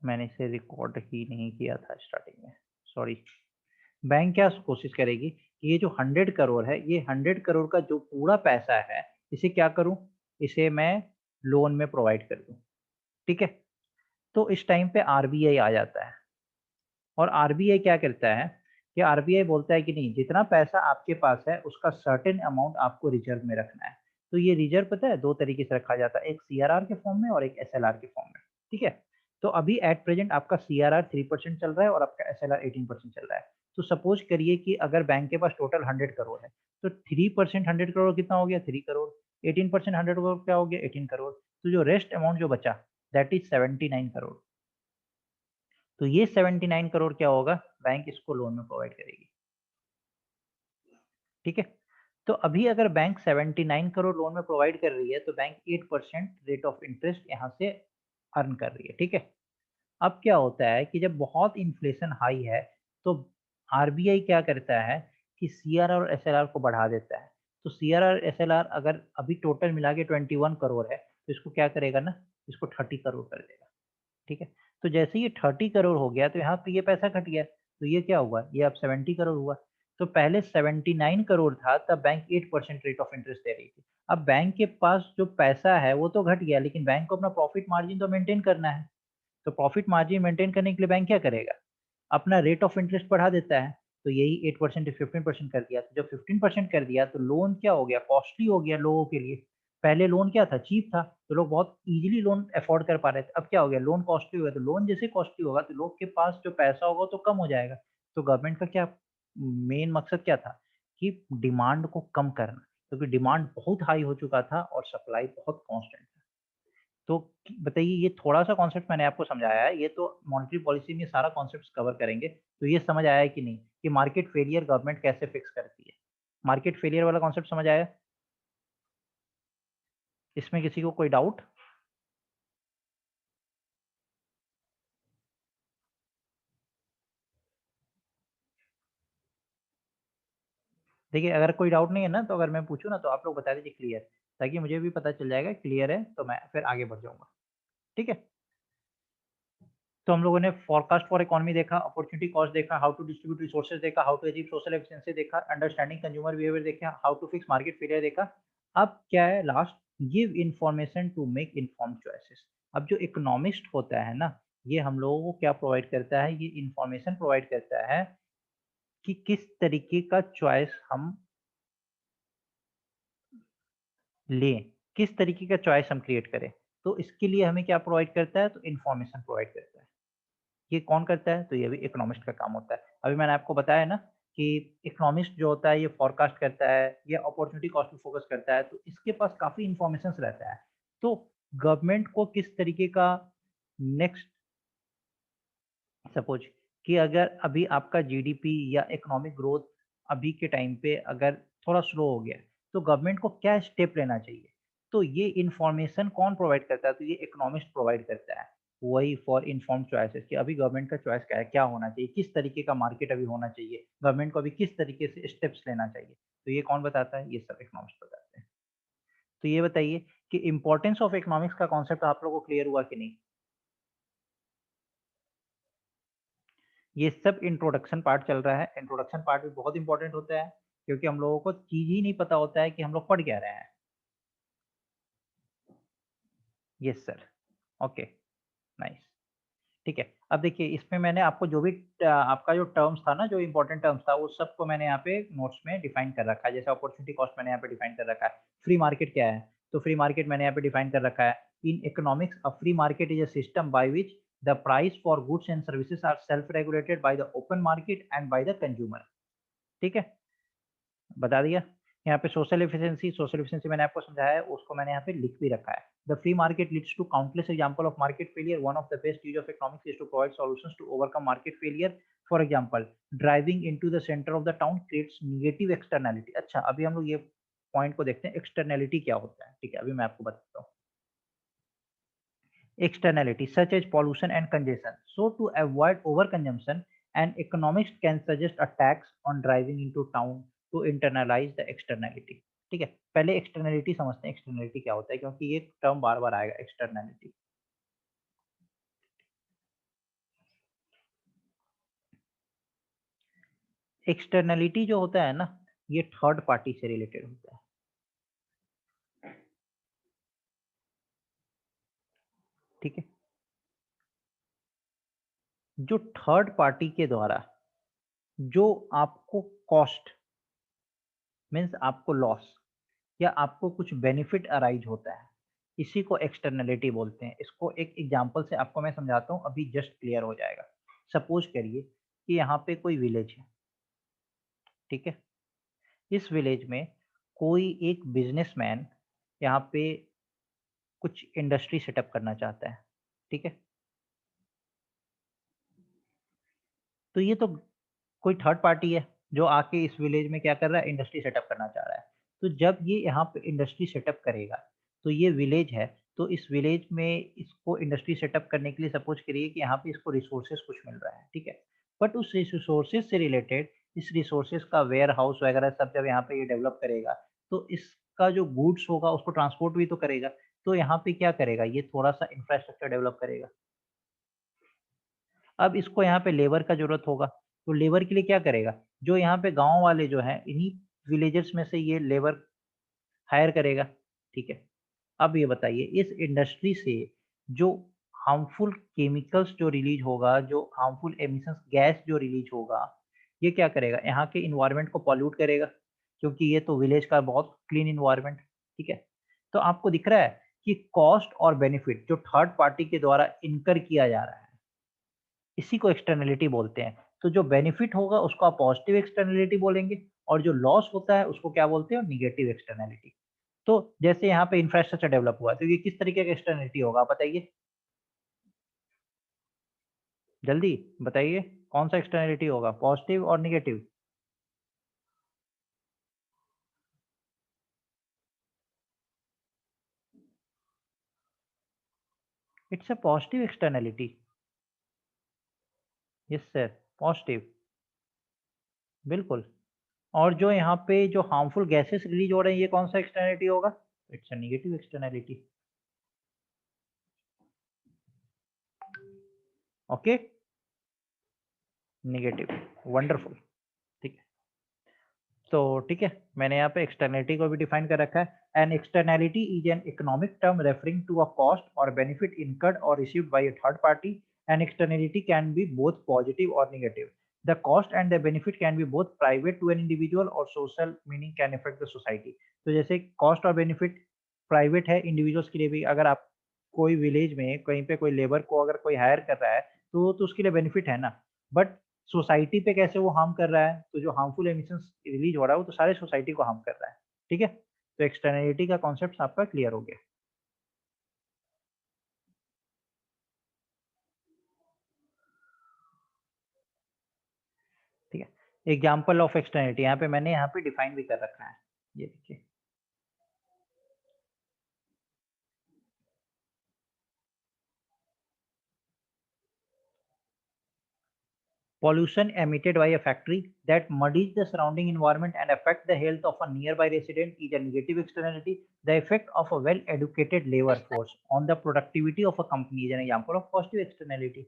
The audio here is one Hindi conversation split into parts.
मैंने इसे रिकॉर्ड ही नहीं किया था स्टार्टिंग में, सॉरी। बैंक क्या कोशिश करेगी कि ये जो 100 करोड़ है, ये 100 करोड़ का जो पूरा पैसा है, इसे क्या करूँ? इसे मैं लोन में प्रोवाइड कर दूँ, ठीक है? तो इस टाइम पे आरबीआई आ जाता है और आरबीआई क्या करता है कि आरबीआई बोलता है कि नहीं, जितना पैसा आपके पास है उसका सर्टेन अमाउंट आपको रिजर्व में रखना है। तो ये रिजर्व पता है 2 तरीके से रखा जाता है, एक सीआरआर के फॉर्म में और एक एसएलआर के फॉर्म में, ठीक है? तो अभी एट प्रेजेंट आपका सीआरआर 3% चल रहा है और आपका एसएलआर 18% चल रहा है। तो सपोज करिए कि अगर बैंक के पास टोटल 100 करोड़ है, तो 3% 100 करोड़ कितना हो गया? 3 करोड़। 18% 100 करोड़ क्या हो गया? 18 करोड़। तो जो रेस्ट अमाउंट जो बचा, दैट इज़ 79 करोड़। तो ये 79 करोड़ क्या होगा? बैंक इसको लोन में प्रोवाइड करेगी, ठीक है? तो अभी अगर बैंक 79 करोड़ लोन में प्रोवाइड कर रही है, तो बैंक 8% रेट ऑफ इंटरेस्ट यहाँ से अर्न कर रही है, ठीक है? अब क्या होता है कि जब बहुत इन्फ्लेशन हाई है, तो आरबीआई क्या करता है कि सीआरआर और एसएलआर को बढ़ा देता है। तो सीआरआर, एसएलआर अगर अभी टोटल मिला के 21 करोड़ है, तो इसको क्या करेगा ना, इसको 30 करोड़ कर देगा। ठीक है? तो जैसे ये 30 करोड़ हो गया, तो यहाँ पे ये पैसा घट गया, तो ये क्या हुआ? ये अब 70 करोड़ हुआ। तो पहले 79 करोड़ था, तब बैंक 8% रेट ऑफ इंटरेस्ट दे रही थी। अब बैंक के पास जो पैसा है वो तो घट गया, लेकिन बैंक को अपना प्रॉफिट मार्जिन तो मेंटेन करना है। तो प्रॉफिट मार्जिन मेंटेन करने के लिए बैंक क्या करेगा? अपना रेट ऑफ इंटरेस्ट बढ़ा देता है। तो यही 8% से 15% कर दिया। तो जब 15% कर दिया, तो लोन क्या हो गया? कॉस्टली हो गया लोगों के लिए। पहले लोन क्या था? चीप था, तो लोग बहुत ईज़िली लोन अफोर्ड कर पा रहे थे। अब क्या हो गया? लोन कॉस्टली हो गया, तो लोन जैसे कॉस्टली होगा, तो लोग के पास जो पैसा होगा, वो तो कम हो जाएगा। तो गवर्नमेंट का क्या मेन मकसद क्या था? कि डिमांड को कम करना, क्योंकि डिमांड बहुत हाई हो चुका था और सप्लाई बहुत कांस्टेंट था। तो बताइए, ये थोड़ा-सा कॉन्सेप्ट मैंने आपको समझाया है, ये तो मॉनेटरी पॉलिसी में सारा कॉन्सेप्ट्स कवर करेंगे। तो ये समझ आया है कि नहीं, कि मार्केट फेलियर गवर्नमेंट कैसे फिक्स करती है? मार्केट फेलियर वाला कॉन्सेप्ट समझ आया? इसमें किसी को कोई डाउट? देखिए, अगर कोई डाउट नहीं है ना, तो अगर मैं पूछूँ ना, तो आप लोग बता दीजिए क्लियर, ताकि मुझे भी पता चल जाएगा क्लियर है, तो मैं फिर आगे बढ़ जाऊँगा। ठीक है? तो हम लोगों ने फोरकास्ट फॉर इकोनॉमी देखा, अपॉर्चुनिटी कॉस्ट देखा, हाउ टू डिस्ट्रीब्यूट रिसोर्सेज देखा, how to achieve social efficiency देखा, अंडरस्टैंडिंग कंज्यूमर बिहेवियर देखा, how to fix market failure देखा। अब क्या है last? Give information to make informed choices. अब जो इकोनॉमिस्ट होता है ना, ये हम लोगों को क्या प्रोवाइड करता है? ये इन्फॉर्मेशन प्रोवाइड करता है कि किस तरीके का चॉइस हम लें, किस तरीके का चॉइस हम क्रिएट करें। तो इसके लिए हमें क्या प्रोवाइड करता है? तो इन्फॉर्मेशन प्रोवाइड करता है। ये कौन करता है? तो ये भी इकोनॉमिस्ट का काम होता है। अभी मैंने आपको बताया ना कि इकोनॉमिस्ट जो होता है, ये फोरकास्ट करता है, ये अपॉर्चुनिटी कॉस्ट पे फोकस करता है, तो इसके पास काफ़ी इन्फॉर्मेशंस रहता है। तो गवर्नमेंट को किस तरीके का नेक्स्ट, सपोज़ कि अगर अभी आपका जीडीपी या इकोनॉमिक ग्रोथ अभी के टाइम पे अगर थोड़ा स्लो हो गया है, तो गवर्नमेंट को क्या स्टेप लेना चाहिए? तो ये इन्फॉर्मेशन कौन प्रोवाइड करता है? तो ये इकोनॉमिस्ट प्रोवाइड करता है। वही फॉर इन्फॉर्म्ड चॉइसेस, कि अभी गवर्नमेंट का चॉइस क्या है? क्या होना चाहिए? किस तरीके का मार्केट अभी होना चाहिए? गवर्नमेंट को अभी किस तरीके से स्टेप्स लेना चाहिए? तो ये कौन बताता है? ये सब इकोनॉमिस्ट बताते हैं। तो ये बताइए कि इम्पोर्टेंस ऑफ इकोनॉमिक्स का कॉन्सेप्ट आप लोगों को क्लियर हुआ कि नहीं? ये सब इंट्रोडक्शन पार्ट चल रहा है। इंट्रोडक्शन पार्ट भी बहुत इंपॉर्टेंट होता है, क्योंकि हम लोगों को चीज़ ही नहीं पता होता है कि हम लोग पढ़ क्या रहे हैं। Yes sir. Okay, nice. ठीक है। अब देखिए, इसमें मैंने आपको जो भी आपका जो टर्म्स था ना, जो इम्पोर्टेंट टर्म्स था, वो सबको मैंने यहाँ पे नोट्स में डिफाइन कर रखा है। जैसे अपॉर्चुनिटी कॉस्ट मैंने यहाँ पे डिफाइन कर रखा है। फ्री मार्केट क्या है? तो फ्री मार्केट मैंने यहाँ पे डिफाइन कर रखा है। In economics a free market is a system by which the price for goods and services are self regulated by the open market and by the consumer. ठीक है? बता दिया। यहाँ पे सोशल एफिशिएंसी मैंने आपको समझाया है, उसको मैंने यहाँ पे लिख भी रखा है। The free market leads to countless example of market failure. One of the best use of economics is to provide solutions to overcome market failure. For example, driving into the centre of the town creates negative externality. अच्छा, अभी हम लोग ये पॉइंट को देखते हैं, एक्सटर्नैलिटी क्या होता है? ठीक है, अभी मैं आपको बताता हूँ। Externality such as pollution and congestion. So to avoid overconsumption, an economist can suggest a tax on driving into town to internalize the externality. ठीक है, पहले एक्सटर्नैलिटी समझते हैं, एक्सटर्नैलिटी क्या होता है, क्योंकि ये टर्म बार बार आएगा, एक्सटर्नैलिटी। एक्सटर्नलिटी जो होता है ना, ये थर्ड पार्टी से रिलेटेड होता है। ठीक है, जो थर्ड पार्टी के द्वारा जो आपको कॉस्ट मीन्स आपको लॉस या आपको कुछ बेनिफिट अराइज होता है, इसी को एक्सटर्नलिटी बोलते हैं। इसको एक एग्जांपल से आपको मैं समझाता हूँ, अभी जस्ट क्लियर हो जाएगा। सपोज करिए कि यहाँ पे कोई विलेज है, ठीक है। इस विलेज में कोई एक बिजनेसमैन यहाँ पे कुछ इंडस्ट्री सेटअप करना चाहता है, ठीक है। तो ये तो कोई थर्ड पार्टी है जो आके इस विलेज में क्या कर रहा है, इंडस्ट्री सेटअप करना चाह रहा है। तो जब ये यहाँ पे इंडस्ट्री सेटअप करेगा, तो ये विलेज है, तो इस विलेज में इसको इंडस्ट्री सेटअप करने के लिए सपोज करिए कि यहाँ पे इसको रिसोर्सेज कुछ मिल रहा है, ठीक है। बट उस रिसोर्सेज से रिलेटेड इस रिसोर्सेज का वेयर हाउस वगैरह सब जब यहाँ पे ये डेवलप करेगा, तो इसका जो गुड्स होगा उसको ट्रांसपोर्ट भी तो करेगा। तो यहाँ पे क्या करेगा, ये थोड़ा सा इंफ्रास्ट्रक्चर डेवलप करेगा। अब इसको यहाँ पे लेबर का ज़रूरत होगा, तो लेबर के लिए क्या करेगा? जो यहाँ पे गाँव वाले जो हैं, इन्हीं विलेजर्स में से ये लेबर हायर करेगा, ठीक है। अब ये बताइए इस इंडस्ट्री से जो हार्मफुल केमिकल्स जो रिलीज़ होगा, जो हार्मफुल एमिशंस गैस जो रिलीज़ होगा, ये क्या करेगा? यहाँ के एनवायरनमेंट को पॉल्यूट करेगा, क्योंकि ये तो विलेज का बहुत क्लीन एनवायरनमेंट, ठीक है। तो आपको दिख रहा है कि कॉस्ट और बेनिफिट जो थर्ड पार्टी के द्वारा इनकर किया जा रहा है, इसी को एक्सटर्नैलिटी बोलते हैं। तो जो बेनिफिट होगा उसको आप पॉजिटिव एक्सटर्नैलिटी बोलेंगे और जो लॉस होता है उसको क्या बोलते हैं? Negative externality. तो जैसे यहाँ पे इंफ्रास्ट्रक्चर डेवलप हुआ, तो ये किस तरीके का एक्सटर्नैलिटी होगा आप बताइए? जल्दी बताइए, कौन-सा एक्सटर्नैलिटी होगा, पॉजिटिव और negative? It's a positive externality. Yes sir, positive, बिल्कुल। और जो यहाँ पे जो हार्मफुल गैसेस रिलीज़ हो रहे हैं, ये कौन-सा एक्सटर्नैलिटी होगा? It's a negative externality. Okay? Negative, wonderful, ठीक है। तो ठीक है, मैंने यहाँ पे एक्सटर्नैलिटी को भी डिफाइन कर रखा है। An externality is an economic term referring to a cost और बेनिफिट इनकर्ड और received by a third party. An externality can be both positive और negative. The cost and the benefit can be both private to an individual और social, meaning can affect the society. तो जैसे कॉस्ट और बेनिफिट प्राइवेट है इंडिविजुअल्स के लिए भी, अगर आप कोई विलेज में कहीं पे कोई लेबर को अगर कोई हायर कर रहा है, तो उसके लिए बेनिफिट है ना। बट सोसाइटी पे कैसे वो हार्म कर रहा है, तो जो हार्मफुल एमिशंस रिलीज हो रहा है वो तो सारे सोसाइटी को हार्म कर रहा है, ठीक है। तो एक्सटर्नैलिटी का कॉन्सेप्ट आपका क्लियर हो गया, ठीक है। एग्जाम्पल ऑफ एक्सटर्नैलिटी यहाँ पे मैंने यहाँ पे डिफाइन भी कर रखा है, ये देखिए। Pollution emitted by a factory that muddies the surrounding environment and affect the health of a nearby resident is a negative externality. The effect of a well-educated labor force on the productivity of a company is an example of positive externality.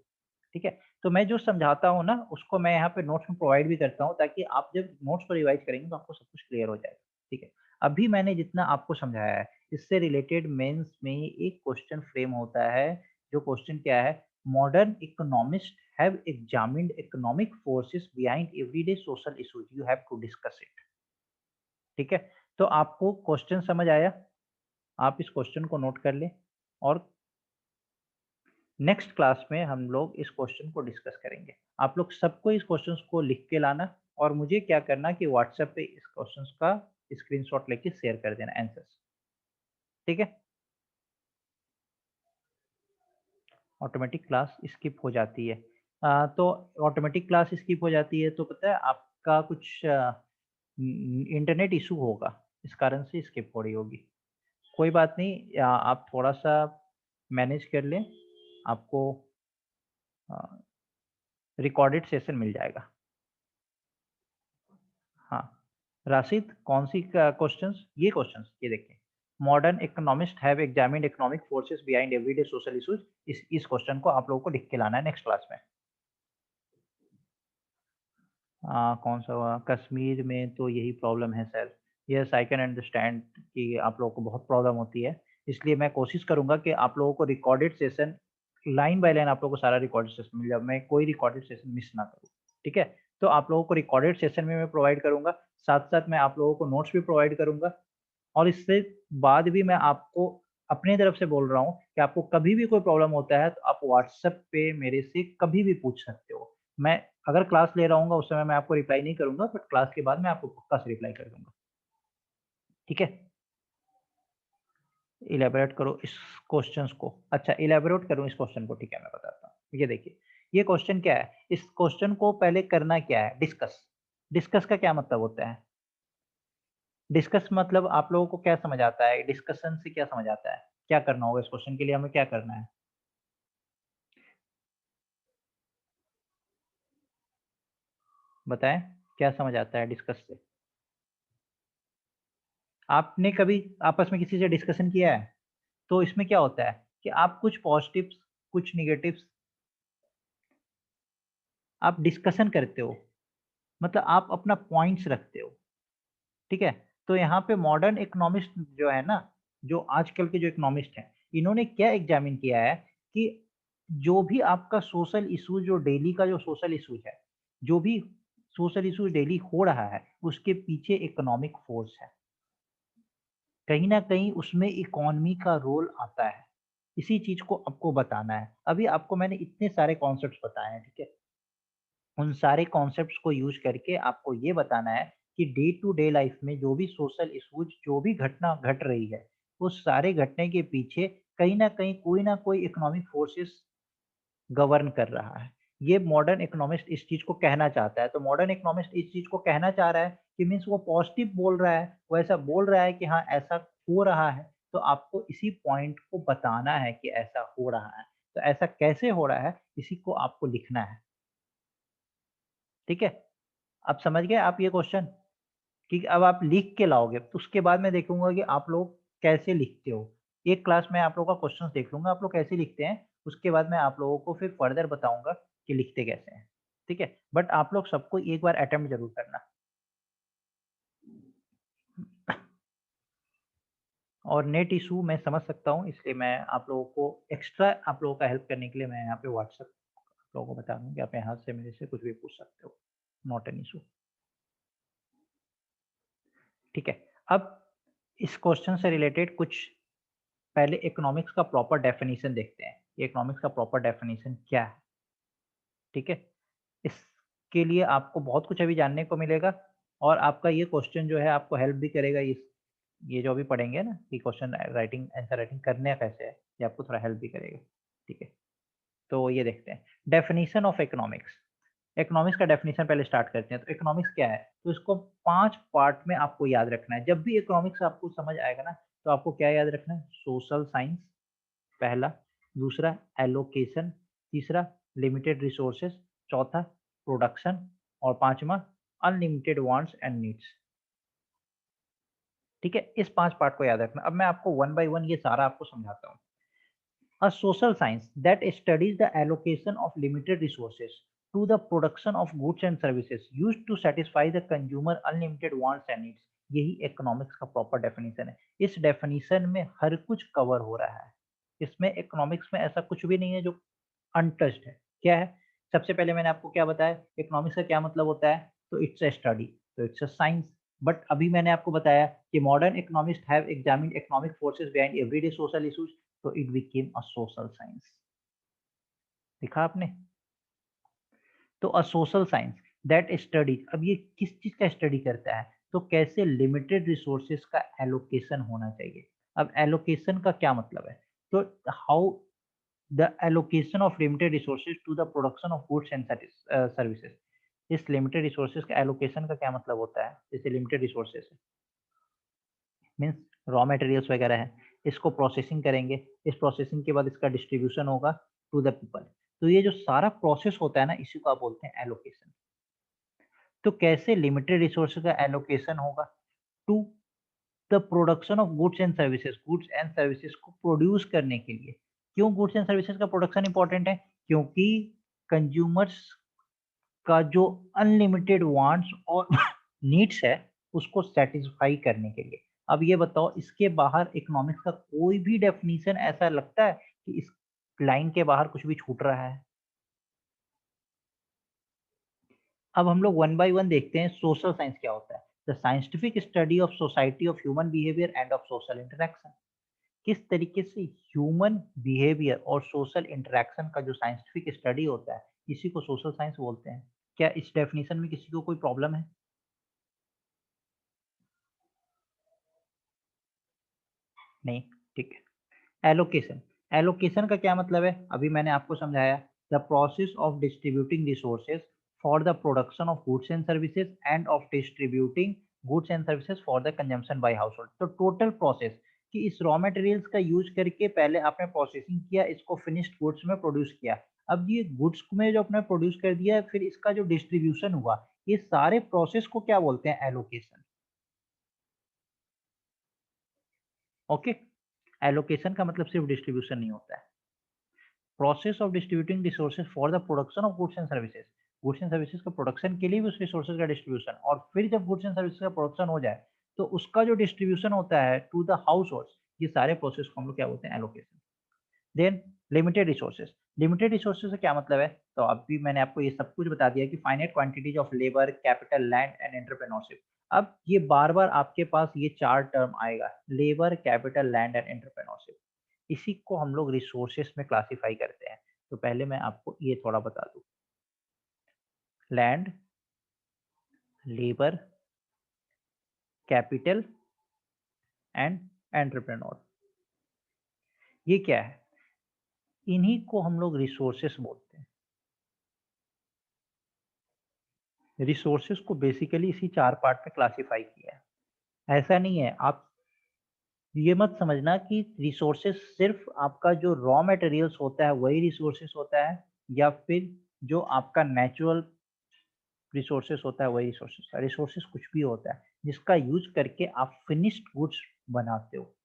ठीक है, तो मैं जो समझाता हूँ ना उसको मैं यहाँ पे नोट्स में प्रोवाइड भी करता हूँ, ताकि आप जब नोट्स को रिवाइज करेंगे तो आपको सब कुछ क्लियर हो जाएगा, ठीक है। अभी मैंने जितना आपको समझाया है, इससे रिलेटेड मेंस में एक क्वेश्चन फ्रेम होता है। जो क्वेश्चन क्या है? Modern economist have examined economic forces behind everyday social issues. You have to discuss it. ठीक है, तो आपको क्वेश्चन समझ आया? आप इस क्वेश्चन को नोट कर लें और नेक्स्ट क्लास में हम लोग इस क्वेश्चन को डिस्कस करेंगे। आप लोग सबको इस क्वेश्चन को लिख के लाना और मुझे क्या करना कि व्हाट्सएप पे इस क्वेश्चन का स्क्रीनशॉट लेके शेयर कर देना आंसर्स, ठीक है। ऑटोमेटिक क्लास स्किप हो जाती है। तो ऑटोमेटिक क्लास स्किप हो जाती है तो पता है आपका कुछ इंटरनेट इशू होगा, इस कारण से स्किप हो रही होगी। कोई बात नहीं, आप थोड़ा-सा मैनेज कर लें, आपको अ, रिकॉर्डेड सेशन मिल जाएगा। हाँ, राशिद कौन-सी क क्वेश्चन्स? ये क्वेश्चन्स, ये देखिए। Modern economists have examined economic forces behind everyday social issues. इस क्वेश्चन को आप लोगों को लिख के लाना है नेक्स्ट क्लास में। कौन सा हुआ? कश्मीर में तो यही प्रॉब्लम है sir. Yes, I can understand कि आप लोगों को बहुत प्रॉब्लम होती है। इसलिए मैं कोशिश करूँगा कि आप लोगों को recorded session line by line आप लोगों को सारा रिकॉर्डेड सेशन मिल जाए, मैं कोई रिकॉर्डेड सेशन मिस ना करूँ, ठीक है? तो आप लोगों को रिकॉर्डेड सेशन में मैं प्रोवाइड करूँगा, साथ-साथ मैं आप लोगों को नोट्स भी प्रोवाइड करूँगा और इससे बाद भी मैं आपको अपनी तरफ से बोल रहा हूँ कि आपको कभी भी कोई प्रॉब्लम होता है, तो आप व्हाट्सएप पे मेरे से कभी भी पूछ सकते हो। मैं अगर क्लास ले रहा हूँगा, उस समय मैं आपको रिप्लाई नहीं करूँगा, बट क्लास के बाद मैं आपको पक्का से रिप्लाई कर दूँगा। ठीक है? इलैबोरेट करो इस क्वेश्चन्स को। अच्छा, इलैबोरेट करूँ इस क्वेश्चन को, ठीक है, मैं बताता हूँ। ये देखिए, ये क्वेश्चन क्या है? इस क्वेश्चन को पहले करना क्या है? डिस्कस। डिस्कस का क्या मतलब होता है? डिस्कस मतलब आप लोगों को क्या समझ आता है? डिस्कशन से क्या समझ आता है? क्या करना होगा इस क्वेश्चन के लिए हमें क्या करना है? बताएँ, क्या समझ आता है डिस्कस से? आपने कभी आपस में किसी से डिस्कशन किया है? तो इसमें क्या होता है कि आप कुछ पॉज़िटिव्स, कुछ नेगेटिव्स आप डिस्कशन करते हो। मतलब आप अपना पॉइंट्स रखते हो, ठीक है? तो यहाँ पे मॉडर्न इकोनॉमिस्ट जो है ना, जो आजकल के जो इकोनॉमिस्ट हैं, इन्होंने क्या एग्ज़ामिन किया है कि जो भी आपका सोशल इश्यू जो डेली का जो सोशल इश्यूज़ है, जो भी सोशल इश्यूज़ डेली हो रहा है, उसके पीछे इकोनॉमिक फ़ोर्स है। कहीं न कहीं उसमें इकोनॉमी का रोल आता है। इसी चीज़ को आपको बताना है। अभी आपको मैंने इतने सारे कॉन्सेप्ट्स बताए हैं, ठीक है? उन सारे कॉन्सेप्ट्स को यूज़ करके आपको ये बताना है कि डे टू डे लाइफ़ में जो भी सोशल इश्यूज़ जो भी घटना घट रही है, उस सारे घटने के पीछे कहीं न कहीं कोई न कोई इकोनॉमिक फ़ोर्सेस गवर्न कर रहा है। ये मॉडर्न इकोनॉमिस्ट इस चीज़ को कहना चाहता है। तो मॉडर्न इकोनॉमिस्ट इस चीज़ को कहना चाह रहा है कि मीन्स वो पॉज़िटिव बोल रहा है, वो ऐसा बोल रहा है कि हाँ, ऐसा हो रहा है। तो आपको इसी पॉइंट को बताना है कि ऐसा हो रहा है। तो ऐसा कैसे हो रहा है, इसी को आपको लिखना है। ठीक है? अब समझ गए आप ये क्वेश्चन? कि अब आप लिख के लाओगे, तो उसके बाद मैं देखूँगा कि आप लोग कैसे लिखते हो। एक क्लास में आप लोगों का क्वेश्चन्स देख लूँगा, आप लोग कैसे लिखते हैं, उसके बाद मैं आप लोगों को फिर फर्दर बताऊँगा कि लिखते कैसे हैं, ठीक है? बट आप लोग सबको एक बार अटेम्प्ट ज़रूर करना। और नेट इश्यू मैं समझ सकता हूँ, इसलिए मैं आप लोगों को एक्स्ट्रा आप लोगों का हेल्प करने के लिए मैं यहाँ पे व्हाट्सएप आप लोगों को बता दूँ कि आप यहाँ से मेरे से कुछ भी पूछ सकते हो, नॉट एन इश्यू, ठीक है? अब इस क्वेश्चन से रिलेटेड कुछ पहले इकोनॉमिक्स का प्रॉपर डेफिनिशन देखते हैं। इकोनॉमिक्स का प्रॉपर डेफिनिशन क्या है, ठीक है? इसके लिए आपको बहुत कुछ अभी जानने को मिलेगा और आपका ये क्वेश्चन जो है आपको हेल्प भी करेगा इस ये जो अभी पढ़ेंगे ना कि क्वेश्चन राइटिंग आंसर राइटिंग करना कैसे है, ये आपको थोड़ा हेल्प भी करेगा, ठीक है? तो ये देखते हैं, डेफिनिशन ऑफ इकोनॉमिक्स। इकोनॉमिक्स का डेफिनिशन पहले स्टार्ट करते हैं। तो इकोनॉमिक्स क्या है? तो इसको 5 पार्ट में आपको याद रखना है। जब भी इकोनॉमिक्स आपको समझ आएगा ना, तो आपको क्या याद रखना है? सोशल साइंस पहला, दूसरा एलोकेशन, तीसरा लिमिटेड रिसोर्सेज, चौथा प्रोडक्शन और पाँचवाँ अनलिमिटेड वांट्स एंड नीड्स। ठीक है? इस 5 पार्ट को याद रखना। अब मैं आपको वन बाय वन ये सारा आपको समझाता हूँ। A social science that studies the allocation of limited resources to the production of goods and services used to satisfy the consumer unlimited wants and needs. यही इकोनॉमिक्स का प्रॉपर डेफिनेशन है। इस डेफिनेशन में हर कुछ कवर हो रहा है। इसमें इकोनॉमिक्स में ऐसा कुछ भी नहीं है जो अनटच्ड है। क्या है? सबसे पहले मैंने आपको क्या बताया? इकोनॉमिक्स का क्या मतलब होता है? तो इट्स अ स्टडी, तो इट्स अ साइंस। बट अभी मैंने आपको बताया कि modern economists have examined economic forces behind everyday social issues, तो it became a social science. देखा आपने? तो a social science that study, अब ये किस चीज का स्टडी करता है? तो कैसे लिमिटेड रिसोर्सेज का एलोकेशन होना चाहिए। अब एलोकेशन का क्या मतलब है? तो how the allocation of limited resources to the production of goods and services. इस लिमिटेड रिसोर्सेज का एलोकेशन का क्या मतलब होता है? जैसे limited resources means raw materials वगैरह है, इसको प्रोसेसिंग करेंगे, इस प्रोसेसिंग के बाद इसका डिस्ट्रीब्यूशन होगा टू द पीपल। तो ये जो सारा प्रोसेस होता है ना, इसी को आप बोलते हैं एलोकेशन। तो कैसे लिमिटेड रिसोर्स का एलोकेशन होगा? To the production of goods and services को प्रोड्यूस करने के लिए। क्यों गुड्स एंड सर्विसेज का प्रोडक्शन इंपॉर्टेंट है? क्योंकि कंज्यूमर्स का जो अनलिमिटेड वांट्स और नीड्स है उसको सेटिस्फाई करने के लिए। अब ये बताओ इसके बाहर इकोनॉमिक्स का कोई भी डेफिनेशन ऐसा लगता है कि इस लाइन के बाहर कुछ भी छूट रहा है? अब हम लोग वन बाय वन देखते हैं सोशल साइंस क्या होता है। The scientific study of society of human behaviour end of social interaction. किस तरीके से ह्यूमन बिहेवियर और सोशल इंटरेक्शन का जो साइंटिफिक स्टडी होता है इसी को सोशल साइंस बोलते हैं। क्या इस डेफिनेशन में किसी को कोई प्रॉब्लम है? नहीं। ठीक है। एलोकेशन। एलोकेशन का क्या मतलब है? अभी मैंने आपको समझाया। The process of distributing resources for the production of goods and services and of distributing goods and services for the consumption by household. तो टोटल प्रोसेस कि इस रॉ मटेरियल्स का यूज करके पहले आपने प्रोसेसिंग किया, इसको फिनिश्ड गुड्स में प्रोड्यूस किया। अब ये गुड्स में जो आपने प्रोड्यूस कर दिया फिर इसका जो डिस्ट्रीब्यूशन हुआ, ये सारे प्रोसेस को क्या बोलते हैं? एलोकेशन। ओके। एलोकेशन का मतलब सिर्फ डिस्ट्रीब्यूशन नहीं होता है। Process of distributing resources for the production of goods and services. Goods and services का प्रोडक्शन के लिए भी उस रिसोर्सेज का डिस्ट्रीब्यूशन, और फिर जब गुड्स एंड सर्विसेज का प्रोडक्शन हो जाए तो उसका जो डिस्ट्रीब्यूशन होता है टू द हाउस होल्ड्स, ये सारे प्रोसेस को हम लोग क्या बोलते हैं? Allocation. Then limited resources. Limited resources से क्या मतलब है? तो अभी मैंने आपको ये सब कुछ बता दिया कि finite quantities of labour, capital, land and entrepreneurship. अब ये बार बार आपके पास ये चार टर्म आएगा, labour, capital, land and entrepreneurship. इसी को हम लोग रिसोर्सेस में क्लासिफाई करते हैं। तो पहले मैं आपको ये थोड़ा बता दूं। Land, labour, capital and entrepreneur, ये क्या है? इन्हीं को हम लोग रिसोर्सेस बोलते हैं। रिसोर्सेस को बेसिकली इसी चार पार्ट में क्लासिफाई किया है। ऐसा नहीं है, आप ये मत समझना कि रिसोर्सेस सिर्फ आपका जो रॉ मटेरियल्स होता है वही रिसोर्सेस होता है, या फिर जो आपका नेचुरल रिसोर्सेस होता है वही रिसोर्सेस। रिसोर्सेस कुछ भी होता है जिसका यूज करके आप फिनिश्ड गुड्स बनाते हो।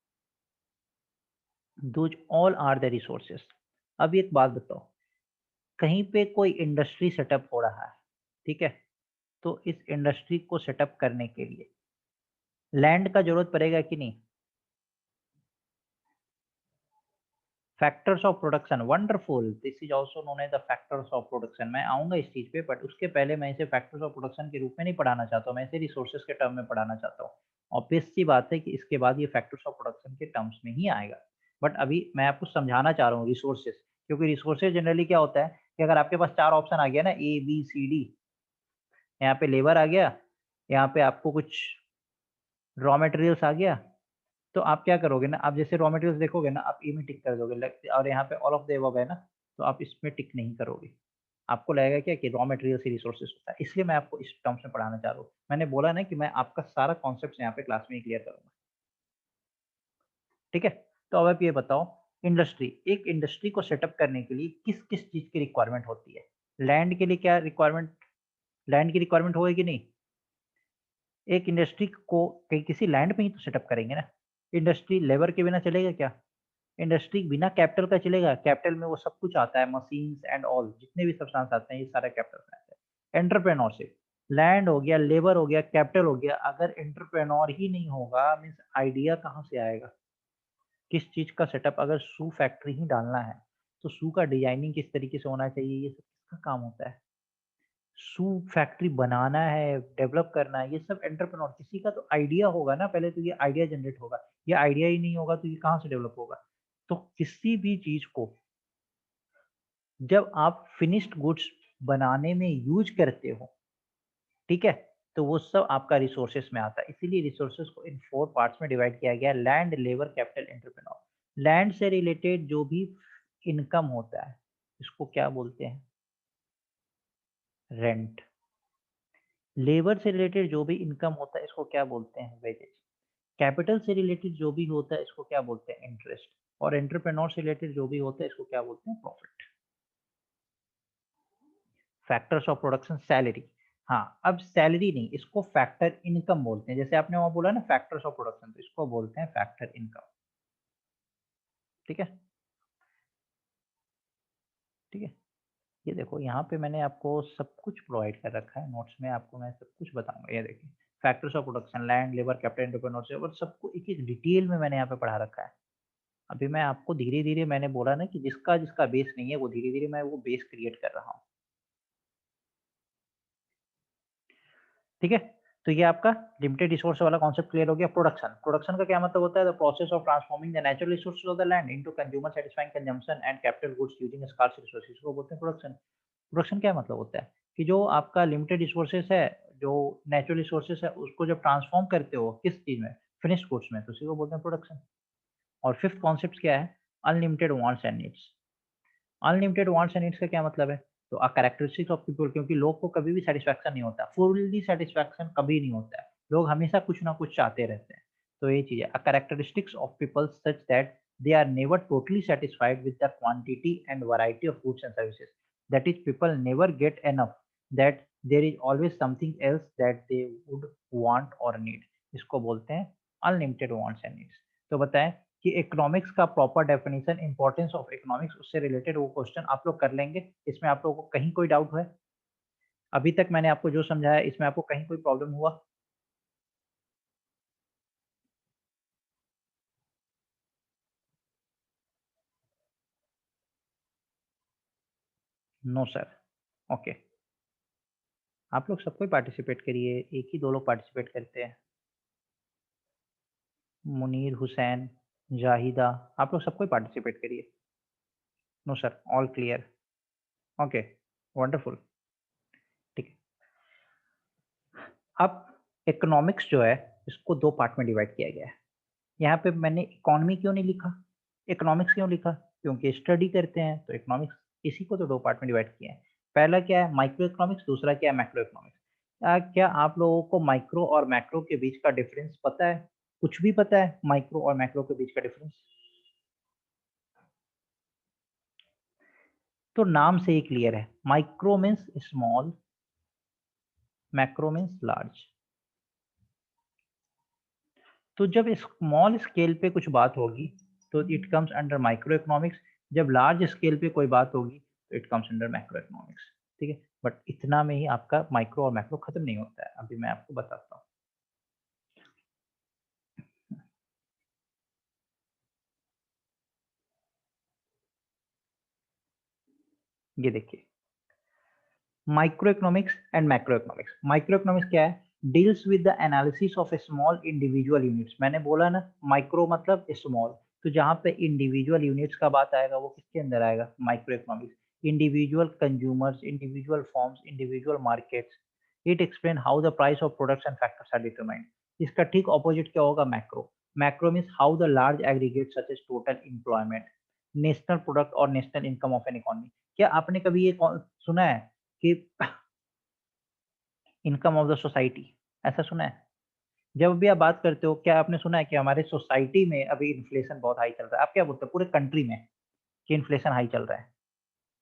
Those all are the resources. अब एक बात बताओ, कहीं पे कोई इंडस्ट्री सेटअप हो रहा है, ठीक है? तो इस इंडस्ट्री को सेटअप करने के लिए लैंड का जरूरत पड़ेगा कि नहीं? Factors of production, wonderful, this is also known as the factors of production. मैं आऊंगा इस चीज पे, बट उसके पहले मैं इसे फैक्टर्स ऑफ प्रोडक्शन के रूप में नहीं पढ़ाना चाहता हूँ, मैं इसे रिसोर्सेज के टर्म में पढ़ाना चाहता हूँ। ऑब्वियस सी बात है कि इसके बाद ये फैक्टर्स ऑफ प्रोडक्शन के टर्म्स में ही आएगा। बट अभी मैं आपको समझाना चाह रहा हूँ रिसोर्सेज, क्योंकि रिसोर्सेज जनरली क्या होता है कि अगर आपके पास चार ऑप्शन आ गया ना, ए बी सी डी, यहाँ पे लेबर आ गया, यहाँ पे आपको कुछ रॉ मटेरियल्स आ गया, तो आप क्या करोगे ना, आप जैसे रॉ मटेरियल्स देखोगे ना, आप ए में टिक कर दोगे, और यहाँ पे ऑल ऑफ द अबव है ना, तो आप इसमें टिक नहीं करोगे। आपको लगेगा क्या कि रॉ मटेरियल से रिसोर्सेज होता है, इसलिए मैं आपको इस टर्म्स में पढ़ाना चाह रहा हूँ। मैंने बोला ना कि मैं आपका सारा कॉन्सेप्ट यहाँ पे क्लास में ही क्लियर करूंगा। ठीक है? तो अब आप ये बताओ, इंडस्ट्री, एक इंडस्ट्री को सेटअप करने के लिए किस किस चीज की रिक्वायरमेंट होती है? लैंड के लिए क्या रिक्वायरमेंट? लैंड की रिक्वायरमेंट होगी कि नहीं? एक इंडस्ट्री को कहीं किसी लैंड पे ही तो सेटअप करेंगे ना। इंडस्ट्री लेबर के बिना चलेगा क्या? इंडस्ट्री बिना कैपिटल का चलेगा? कैपिटल में वो सब कुछ आता है, मशीन्स एंड ऑल, जितने भी सब्सटेंस आते हैं ये सारा कैपिटल में आता है। एंटरप्रेन्योरशिप, लैंड हो गया, लेबर हो गया, कैपिटल हो गया, अगर एंटरप्रेन्योर ही नहीं होगा मीन्स आइडिया कहाँ से आएगा? किस चीज का सेटअप? अगर शू फैक्ट्री ही डालना है तो शू का डिजाइनिंग किस तरीके से होना चाहिए, ये सब किसका काम होता है? शू फैक्ट्री बनाना है, डेवलप करना है, ये सब एंटरप्रेन्योर, किसी का तो आइडिया होगा ना, पहले तो ये आइडिया जनरेट होगा। ये आइडिया ही नहीं होगा तो ये कहाँ से डेवलप होगा? तो किसी भी चीज को जब आप फिनिश्ड गुड्स बनाने में यूज करते हो, ठीक है, तो वो सब आपका रिसोर्सेस में आता है। इसीलिए रिसोर्सेस को इन 4 पार्ट्स में डिवाइड किया गया है, land, labour, capital, entrepreneur. Land से रिलेटेड जो भी इनकम होता है इसको क्या बोलते हैं? रेंट। लेबर से रिलेटेड जो भी इनकम होता है इसको क्या बोलते हैं? वेजेस। कैपिटल से रिलेटेड जो भी होता है इसको क्या बोलते हैं? इंटरेस्ट। और एंटरप्रेन्योर से रिलेटेड जो भी होता है इसको क्या बोलते हैं? Profit. Factors of production, salary. हाँ, अब सैलरी नहीं, इसको फैक्टर इनकम बोलते हैं। जैसे आपने वहां बोला ना फैक्टर्स ऑफ प्रोडक्शन, तो इसको बोलते हैं फैक्टर इनकम। ठीक है? ठीक है? ये देखो यहाँ पे मैंने आपको सब कुछ प्रोवाइड कर रखा है नोट्स में, आपको मैं सब कुछ बताऊंगा। ये देखिए, factors of production, land, labour, capital, entrepreneurship, और सबको एक एक डिटेल में मैंने यहाँ पे पढ़ा रखा है। अभी मैं आपको धीरे धीरे, मैंने बोला ना कि जिसका जिसका बेस नहीं है वो धीरे धीरे मैं वो बेस क्रिएट कर रहा हूँ। ठीक है, तो ये आपका लिमिटेड रिसोर्स वाला कॉन्सेप्ट क्लियर हो गया। प्रोडक्शन, प्रोडक्शन का क्या मतलब होता है? The process of transforming the natural resources of the land into consumer satisfying consumption and capital goods using scarce resources को बोलते हैं प्रोडक्शन। प्रोडक्शन क्या मतलब होता है कि जो आपका लिमिटेड रिसोर्सेज है, जो नेचुरल रिसोर्सेज है, उसको जब ट्रांसफॉर्म करते हो किस चीज में, फिनिश्ड गुड्स में, तो उसी को बोलते हैं प्रोडक्शन। और फिफ्थ कॉन्सेप्ट क्या है? Unlimited wants and needs. Unlimited wants and needs का क्या मतलब है? तो कैरेक्टरिस्टिक्स ऑफ पीपल, क्योंकि लोग को कभी भी सेटिस्फैक्शन नहीं होता, फुल्ली सेटिस्फैक्शन कभी नहीं होता है, लोग हमेशा कुछ ना कुछ चाहते रहते हैं। तो ये चीज है, characteristics of people such that they are never totally satisfied with the quantity and variety of goods and services, that is people never get enough, that there is always something else that they would want or need। इसको बोलते हैं अनलिमिटेड वांट्स एंड नीड्स। तो बताएं कि इकोनॉमिक्स का proper definition, importance of economics, उससे रिलेटेड वो क्वेश्चन आप लोग कर लेंगे। इसमें आप लोगों को कहीं कोई डाउट है? अभी तक मैंने आपको जो समझाया इसमें आपको कहीं कोई प्रॉब्लम हुआ? No sir. ओके, आप लोग सब कोई पार्टिसिपेट करिए, एक ही दो लोग पार्टिसिपेट करते हैं। मुनीर, हुसैन, जाहिदा, आप लोग सब कोई पार्टिसिपेट करिए। No sir, all clear. Okay, wonderful. ठीक है, अब इकोनॉमिक्स जो है इसको दो पार्ट में डिवाइड किया गया है। यहाँ पे मैंने इकोनॉमी क्यों नहीं लिखा, इकोनॉमिक्स क्यों लिखा? क्योंकि स्टडी करते हैं तो इकोनॉमिक्स, इसी को तो दो पार्ट में डिवाइड किया है। पहला क्या है? माइक्रो इकोनॉमिक्स, दूसरा क्या है? Macro economics. क्या आप लोगों को माइक्रो और मैक्रो के बीच का डिफरेंस पता है? कुछ भी पता है माइक्रो और मैक्रो के बीच का डिफरेंस? तो नाम से ही क्लियर है, micro means small, macro means large. तो जब स्मॉल स्केल पे कुछ बात होगी तो it comes under micro economics, जब लार्ज स्केल पे कोई बात होगी तो it comes under macro economics. ठीक है, बट इतना में ही आपका माइक्रो और मैक्रो खत्म नहीं होता है, अभी मैं आपको बताता हूँ। ये देखिए, micro economics and macro economics. Micro economics क्या है? Deals with the analysis of A small individual units. मैंने बोला ना, माइक्रो मतलब स्मॉल, तो जहाँ पे इंडिविजुअल यूनिट्स का बात आएगा वो किसके अंदर आएगा? Microeconomics. Individual consumers, individual firms, individual markets. It explain how the price of products and factors are determined. इसका ठीक ऑपोजिट क्या होगा? Macro. Macro means how the large aggregate such as total employment, national product और national income of an economy. क्या आपने कभी ये सुना है कि इनकम ऑफ द सोसाइटी, ऐसा सुना है? जब भी आप बात करते हो, क्या आपने सुना है कि हमारे सोसाइटी में अभी इन्फ्लेशन बहुत हाई चल रहा है? आप क्या बोलते हो पूरे कंट्री में कि इन्फ्लेशन हाई चल रहा है?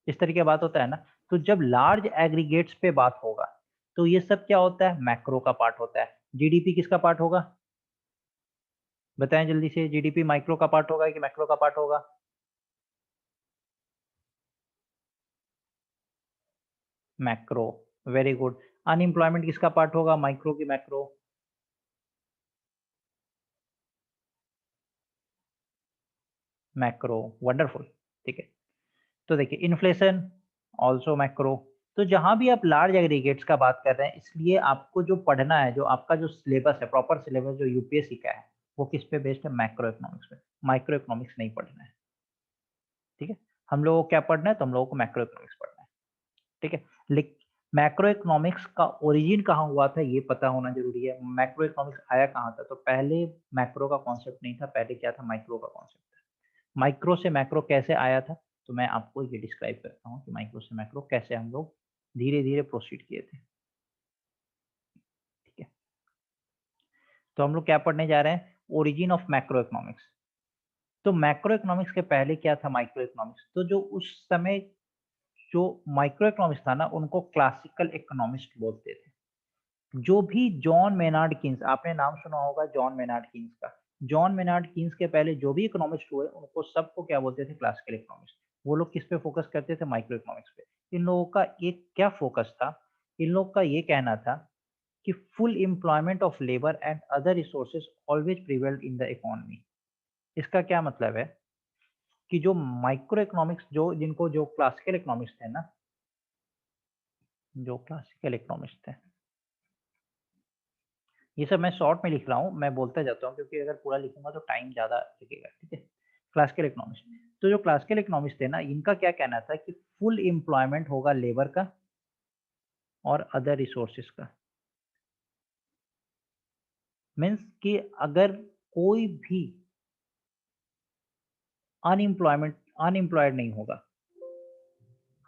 इस तरीके की बात होता है ना। तो जब लार्ज एग्रीगेट्स पे बात होगा तो ये सब क्या होता है? मैक्रो का पार्ट होता है। जीडीपी किसका पार्ट होगा? बताएं जल्दी से, जीडीपी माइक्रो का पार्ट होगा कि मैक्रो का पार्ट होगा? मैक्रो। Very good. अनएम्प्लॉयमेंट किसका पार्ट होगा? माइक्रो की मैक्रो? मैक्रो। वंडरफुल। ठीक है, तो देखिए इन्फ्लेशन ऑल्सो मैक्रो। तो जहां भी आप लार्ज एग्रीगेट्स का बात कर रहे हैं, इसलिए आपको जो पढ़ना है, जो आपका जो सिलेबस है, प्रॉपर सिलेबस जो यूपीएससी का है, वो किस पे बेस्ड है? मैक्रो इकोनॉमिक्स पे। माइक्रो इकोनॉमिक्स नहीं पढ़ना है। ठीक है, हम लोगों को क्या पढ़ना है? तो हम लोगों को मैक्रो इकोनॉमिक्स पढ़ना है। ठीक है, लेकिन मैक्रो इकोनॉमिक्स का ओरिजिन कहाँ हुआ था ये पता होना जरूरी है। मैक्रो इकोनॉमिक्स आया कहाँ था? तो पहले मैक्रो का कॉन्सेप्ट नहीं था, पहले क्या था? माइक्रो का कॉन्सेप्ट था। माइक्रो से मैक्रो कैसे आया था? तो मैं आपको ये डिस्क्राइब करता हूँ कि माइक्रो से मैक्रो कैसे हम लोग धीरे धीरे प्रोसीड किए थे। ठीक है, तो हम लोग क्या पढ़ने जा रहे हैं? Origin of macro economics. तो मैक्रो इकोनॉमिक्स के पहले क्या था? Micro economics. तो जो उस समय जो माइक्रो इकोनॉमिक्स था ना, उनको क्लासिकल इकोनॉमिस्ट बोलते थे। जो भी जॉन मेनार्ड कीन्स, आपने नाम सुना होगा जॉन मेनार्ड कीन्स का। जॉन मेनार्ड कीन्स के पहले जो भी इकोनॉमिस्ट हुए उनको सबको क्या बोलते थे? Classical economist. वो लोग किस पे फोकस करते थे? माइक्रो इकोनॉमिक्स पे। इन लोगों का एक क्या फोकस था? इन लोग का ये कहना था कि full employment of labour and other resources always prevailed in the economy. इसका क्या मतलब है कि जो माइक्रो इकोनॉमिक्स जो क्लासिकल इकोनॉमिक्स थे ना, जो क्लासिकल इकोनॉमिक्स थे, ये सब मैं शॉर्ट में लिख रहा हूँ, मैं बोलता जाता हूँ क्योंकि अगर पूरा लिखूंगा तो टाइम ज़्यादा लगेगा, ठीक है? क्लासिकल इकोनॉमिक्स, तो जो क्लासिकल इकोनॉमिक्स थे ना, इनका क्या कहना था कि फुल एम्प्लॉयमेंट होगा लेबर का और अदर रिसोर्सेज का। मीन्स कि अगर कोई भी अनएम्प्लॉयड नहीं होगा।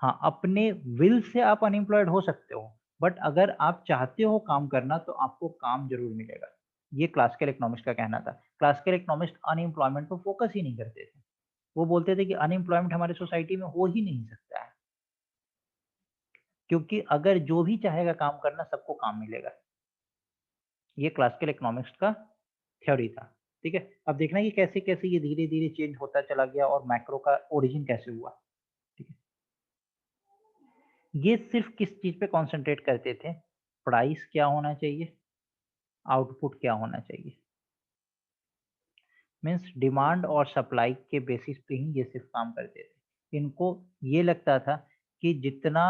हाँ, अपने विल से आप अनएम्प्लॉयड हो सकते हो, बट अगर आप चाहते हो काम करना तो आपको काम ज़रूर मिलेगा। ये क्लासिकल इकोनॉमिक्स का कहना था। क्लासिकल इकोनॉमिक्स अनएम्प्लॉयमेंट पे फोकस ही नहीं करते थे। वो बोलते थे कि अनएम्प्लॉयमेंट हमारे सोसाइटी में हो ही नहीं सकता है, क्योंकि अगर जो भी चाहेगा काम करना, सबको काम मिलेगा। ये क्लासिकल इकोनॉमिक्स का थ्योरी था, ठीक है? अब देखना है कि कैसे-कैसे ये धीरे-धीरे चेंज होता चला गया और मैक्रो का ओरिजिन कैसे हुआ, ठीक है? ये सिर्फ़ किस चीज़ पे कॉन्संट्रेट करते थे? प्राइस क्या होना चाहिए, आउटपुट क्या होना चाहिए। मीन्स डिमांड और सप्लाई के बेसिस पे ही ये सिर्फ़ काम करते थे। इनको ये लगता था कि जितना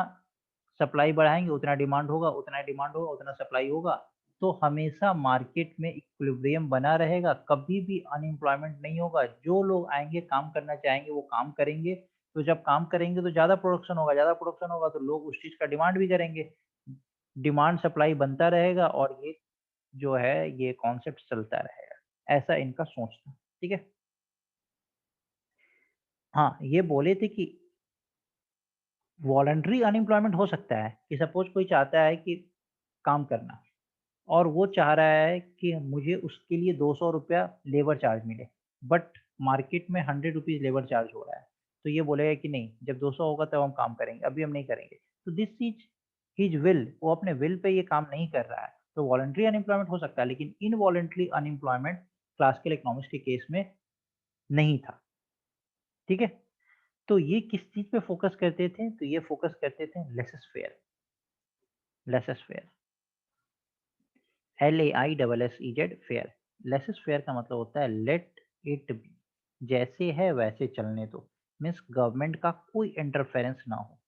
सप्लाई बढ़ाएँगे उतना डिमांड होगा, उतना डिमांड होगा, उतना सप्लाई होगा, तो हमेशा मार्केट में इक्विलिब्रियम बना रहेगा, कभी भी अनएम्प्लॉयमेंट नहीं होगा। जो लोग आएँगे, काम करना चाहेंगे, वो काम करेंगे, तो जब काम करेंगे तो ज़्यादा प्रोडक्शन होगा तो लोग उस चीज़ का डिमांड भी करेंगे। डिमांड सप्लाई बनता रहेगा और ये जो है, ये कॉन्सेप्ट चलता रहेगा। ऐसा इनका सोच था, ठीक है? हाँ, ये बोले थे कि वॉलंटरी अनएम्प्लॉयमेंट हो सकता है कि सपोज़ कोई चाहता है कि काम करना और वो चाह रहा है कि मुझे उसके लिए ₹200 लेबर चार्ज मिले, बट मार्केट में ₹100 लेबर चार्ज हो रहा है। तो ये बोलेगा कि नहीं, जब 200 होगा तब हम काम करेंगे, अभी हम नहीं करेंगे। तो दिस इज़ हिज़ विल, वो अपने विल पे ये काम नहीं कर रहा है। तो वॉलंटरी अनएम्प्लॉयमेंट हो सकता है, लेकिन इनवॉलंटरी अनएम्प्लॉयमेंट क्लासिकल इकोनॉमिक्स के केस में नहीं था, ठीक है? तो ये किस चीज़ पे फ़ोकस करते थे? तो ये फ़ोकस करते थे laces fair, LAISSEZ fair. Laces fair का मतलब होता है लेट इट बी, जैसे है वैसे चलने दो। मीन्स गवर्नमेंट का कोई इंटरफेरेंस ना हो,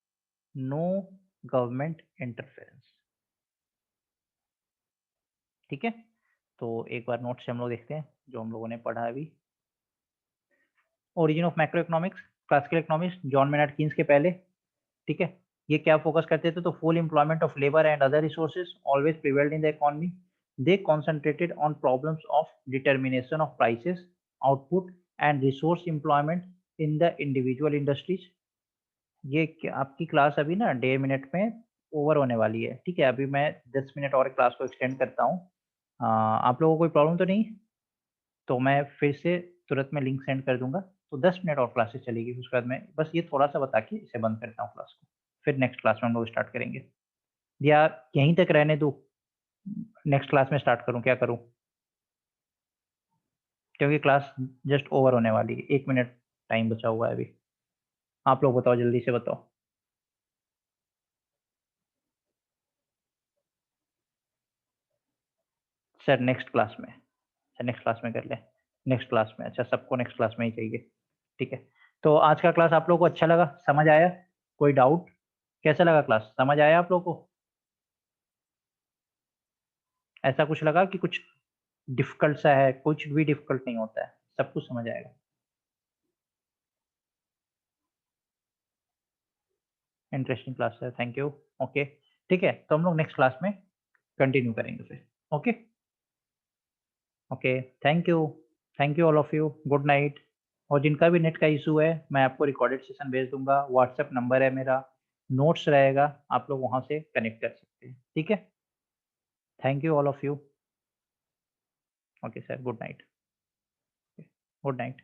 नो गवर्नमेंट इंटरफेरेंस, ठीक है? तो एक बार नोट्स से हम लोग देखते हैं, जो हम लोगों ने पढ़ा अभी। Origin of macro economics, classical economics, John Maynard Keynes के पहले, ठीक है? ये क्या फोकस करते थे? तो full employment of labour and other resources always prevailed in the economy. They concentrated on problems of determination of prices, output and resource employment in the individual industries. ये आपकी क्लास अभी ना 1.5 मिनट में ओवर होने वाली है, ठीक है? अभी मैं 10 मिनट और क्लास को एक्सटेंड करता हूँ। आप लोगों को कोई प्रॉब्लम तो नहीं? तो मैं फिर से तुरंत में लिंक सेंड कर दूँगा, तो 10 मिनट और क्लासेस चलेगी, उसके बाद मैं बस ये थोड़ा-सा बता के इसे बंद करता हूँ क्लास को। फिर नेक्स्ट क्लास में हम लोग स्टार्ट करेंगे। या यहीं तक रहने दूँ, नेक्स्ट क्लास में स्टार्ट करूँ, क्या करूँ? क्योंकि क्लास जस्ट ओवर होने वाली है, 1 मिनट टाइम बचा हुआ है अभी। आप लोग बताओ, जल्दी से बताओ। सर नेक्स्ट क्लास में, सर नेक्स्ट क्लास में कर लें, नेक्स्ट क्लास में, अच्छा सबको नेक्स्ट क्लास में ही चाहिए, ठीक है। तो आज का क्लास आप लोगों को अच्छा लगा, समझ आया? कोई डाउट? कैसा लगा क्लास, समझ आया आप लोगों को? ऐसा कुछ लगा कि कुछ डिफ़िकल्ट सा है? कुछ भी डिफ़िकल्ट नहीं होता है, सब कुछ समझ आएगा। इंटरेस्टिंग क्लास है, थैंक यू, ओके, ठीक है, तो हम लोग नेक्स्ट क्लास में कंटिन्यू करेंगे फिर, okay? Okay, thank you all of you, good night. और जिनका भी नेट का इश्यू है, मैं आपको रिकॉर्डेड सेशन भेज दूँगा, व्हाट्सएप नंबर है मेरा, नोट्स रहेगा, आप लोग वहाँ से कनेक्ट कर सकते हैं, ठीक है? Thank you all of you, okay sir, good night, good night.